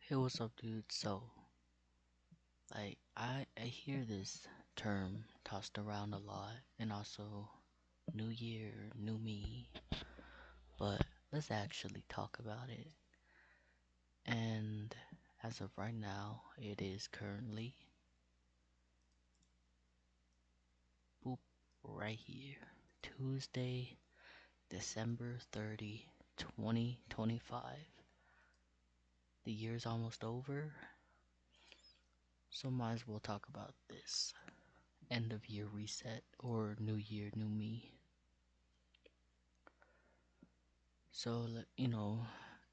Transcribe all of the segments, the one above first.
Hey, what's up, dude? I hear this term tossed around a lot, and also new year, new me, but let's actually talk about it. And as of right now, it is currently boop right here, Tuesday, December 30, 2025. The year's almost over, so might as well talk about this end of year reset or new year, new me.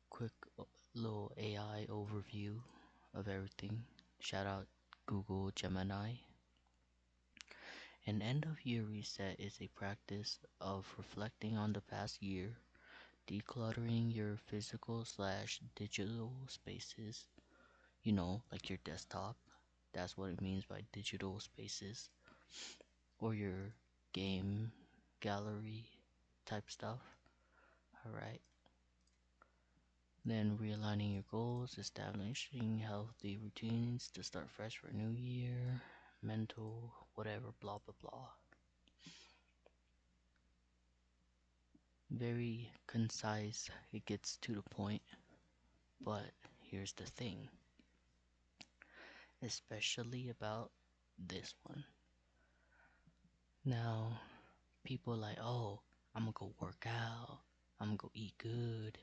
Quick little AI overview of everything. Shout out Google Gemini. An end of year reset is a practice of reflecting on the past year, decluttering your physical slash digital spaces, like your desktop. That's what it means by digital spaces, or your game gallery type stuff. Alright. Then realigning your goals, establishing healthy routines to start fresh for a new year, mental, whatever, blah blah blah. Very concise, it gets to the point, but here's the thing, especially about this one. Now, people like, oh, I'm gonna go work out, I'm gonna go eat good.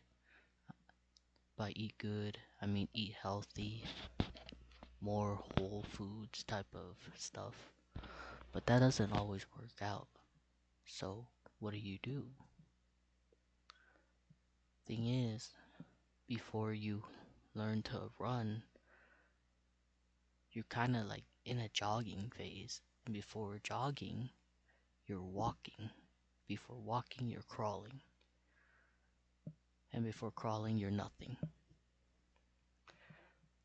By eat good, I mean eat healthy, more whole foods type of stuff. But that doesn't always work out. So, what do? Thing is, before you learn to run, you're kind of like in a jogging phase. And before jogging, you're walking. Before walking, you're crawling. And before crawling, you're nothing.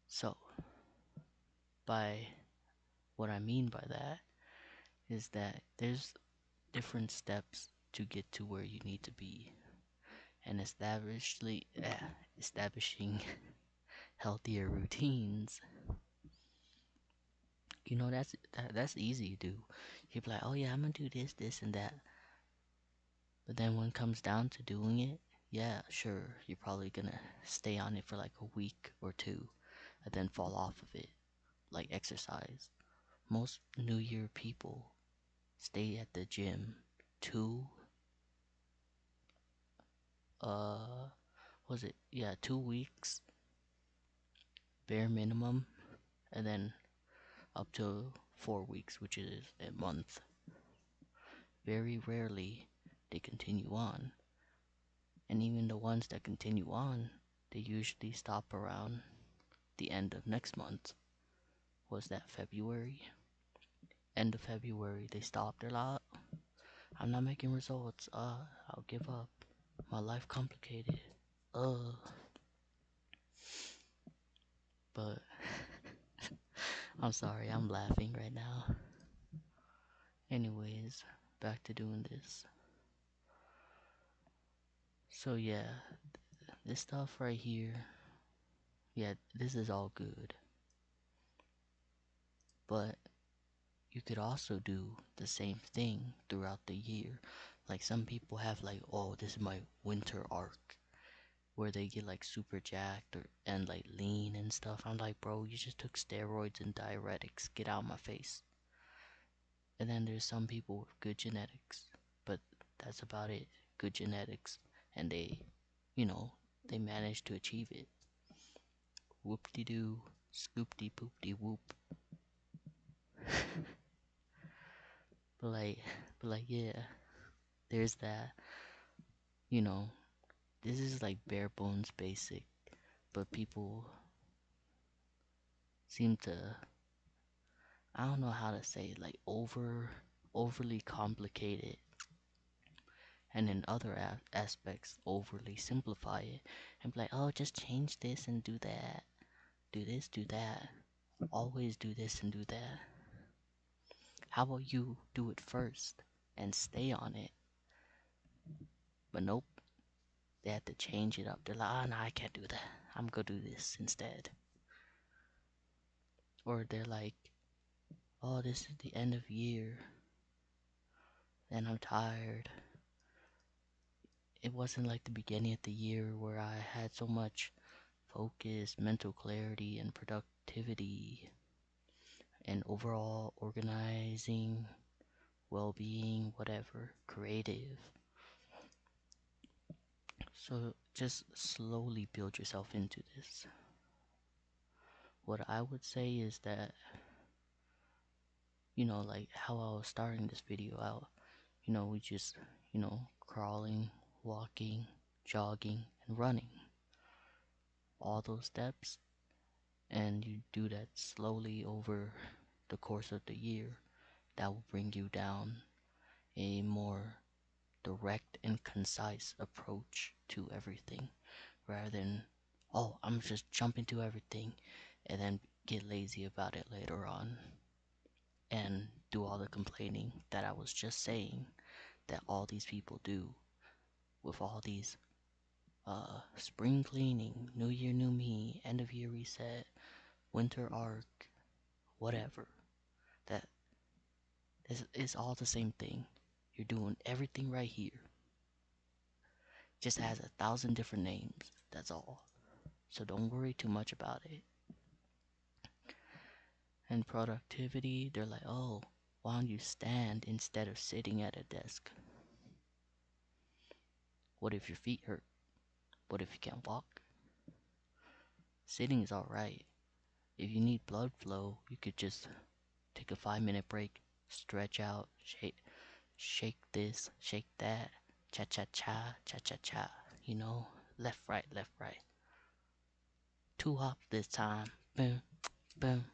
So, by what I mean by that is that there's different steps to get to where you need to be. And establishing healthier routines, that's easy to do. You'd be like, oh yeah, I'm gonna do this, this, and that. But then when it comes down to doing it, yeah, sure, you're probably gonna stay on it for like a week or two, and then fall off of it, like exercise. Most New Year people stay at the gym 2, was it? Yeah, 2 weeks, bare minimum, and then up to 4 weeks, which is a month. Very rarely they continue on. And even the ones that continue on, they usually stop around the end of next month. Was that February? End of February, they stopped. They're like, I'm not making results. I'll give up. My life complicated. Uh, but I'm sorry, I'm laughing right now. Anyways, back to doing this. So yeah, this stuff right here, yeah, this is all good. But you could also do the same thing throughout the year. Like some people have like, oh, this is my winter arc, where they get like super jacked and like lean and stuff. I'm like, bro, you just took steroids and diuretics. Get out of my face. And then there's some people with good genetics, but that's about it. Good genetics, and you know, they manage to achieve it. Whoop de doo, scoop de poop de whoop. But like, yeah, there's that. You know, this is like bare bones basic, but people seem to, I don't know how to say it, like overly complicated, and in other aspects overly simplify it and be like, oh, just change this and do that, do this, do that, always do this and do that. How about you do it first and stay on it? But nope, they had to change it up. They're like, oh no, I can't do that, I'm gonna do this instead. Or they're like, oh, this is the end of year and I'm tired. It wasn't like the beginning of the year where I had so much focus, mental clarity, and productivity, and overall organizing, well being, whatever, creative. So just slowly build yourself into this. What I would say is that, like how I was starting this video out, we just, crawling, walking, jogging, and running. All those steps, and you do that slowly over the course of the year, that will bring you down a more direct and concise approach to everything rather than, oh, I'm just jump into everything and then get lazy about it later on and do all the complaining that I was just saying that all these people do with all these spring cleaning, new year, new me, end of year reset, winter arc, whatever. That is all the same thing. You're doing everything right here. Just has 1,000 different names. That's all. So don't worry too much about it. And productivity, they're like, oh, why don't you stand instead of sitting at a desk? What if your feet hurt? What if you can't walk? Sitting is alright. If you need blood flow, you could just take a 5-minute break, stretch out, shake this, shake that, cha cha cha, cha cha cha, left, right, left, right. 2 hops this time. Boom, boom.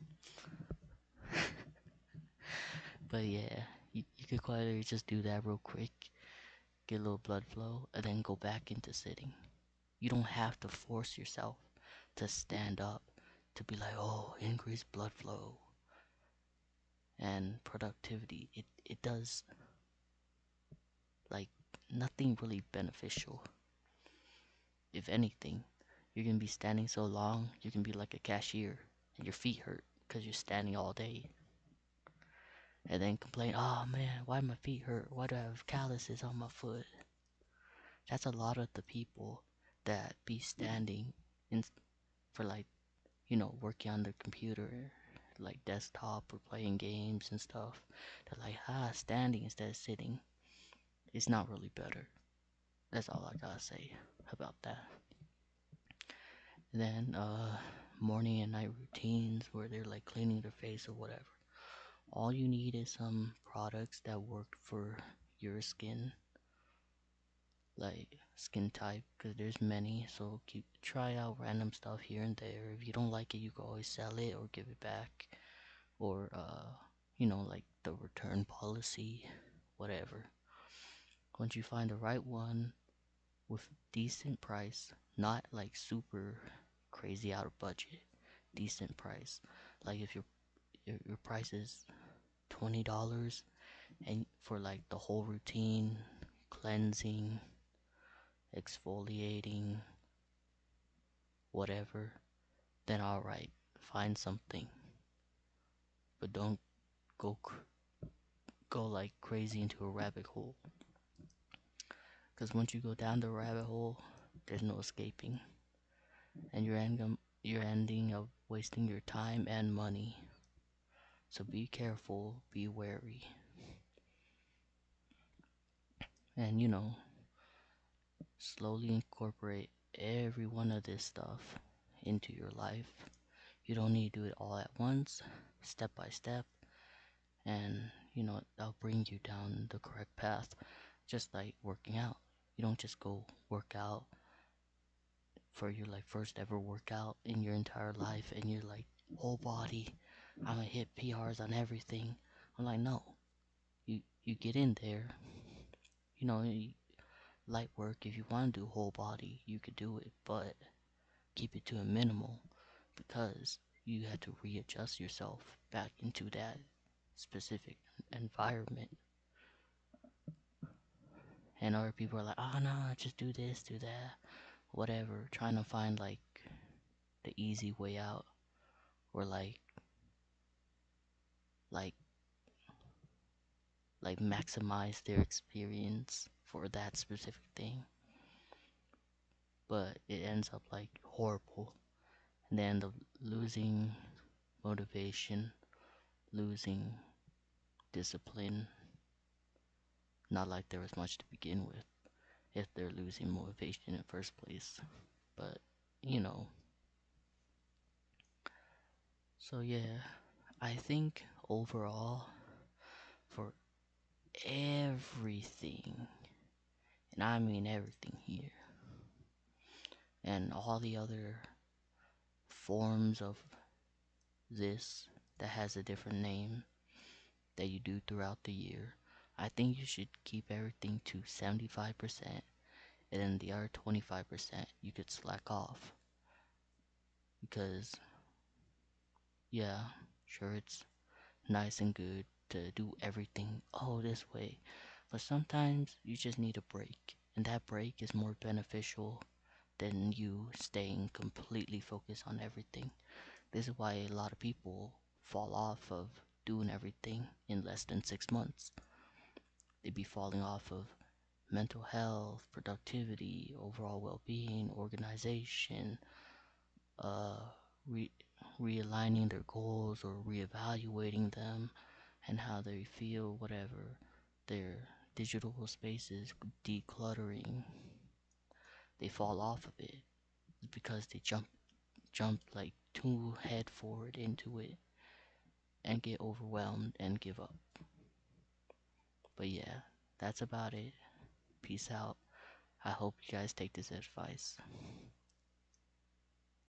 But yeah, you could quietly just do that real quick, get a little blood flow, and then go back into sitting. You don't have to force yourself to stand up, to be like, oh, increase blood flow and productivity. It does, like, nothing really beneficial. If anything, you're gonna be standing so long, you can be like a cashier, and your feet hurt because you're standing all day. And then complain, oh man, why my feet hurt? Why do I have calluses on my foot? That's a lot of the people that be standing in for like, working on their computer, like desktop or playing games and stuff. They're like, standing instead of sitting. It's not really better. That's all I gotta say about that. And then, morning and night routines where they're like cleaning their face or whatever. All you need is some products that work for your skin, like skin type, because there's many. So try out random stuff here and there. If you don't like it, you can always sell it or give it back, or like the return policy, whatever. Once you find the right one with decent price, not like super crazy out of budget, decent price. Like if your price is $20 and for like the whole routine, cleansing, exfoliating, whatever, then alright, find something. But don't go like crazy into a rabbit hole. Because once you go down the rabbit hole, there's no escaping. And you're ending up wasting your time and money. So be careful, be wary. And slowly incorporate every one of this stuff into your life. You don't need to do it all at once, step by step, and that'll bring you down the correct path. Just like working out. You don't just go work out for your like first ever workout in your entire life and you're like whole body, I'm gonna hit PRs on everything. I'm like, no. You get in there, light work. If you want to do whole body, you could do it, but keep it to a minimal because you had to readjust yourself back into that specific environment. And other people are like, oh no, just do this, do that, whatever, trying to find like the easy way out, or like like maximize their experience for that specific thing, but it ends up like horrible, and they end up losing motivation, losing discipline. Not like there was much to begin with if they're losing motivation in the first place. But, you know, so yeah, I think overall, for everything, and I mean everything here, and all the other forms of this that has a different name that you do throughout the year, I think you should keep everything to 75%, and then the other 25% you could slack off. Because, yeah, sure, it's nice and good to do everything this way, but sometimes you just need a break, and that break is more beneficial than you staying completely focused on everything. This is why a lot of people fall off of doing everything in less than 6 months. They be falling off of mental health, productivity, overall well-being, organization, uh, re- realigning their goals or reevaluating them and how they feel, whatever, their digital spaces, decluttering. They fall off of it because they jump like too head forward into it and get overwhelmed and give up. But yeah, that's about it. Peace out. I hope you guys take this advice.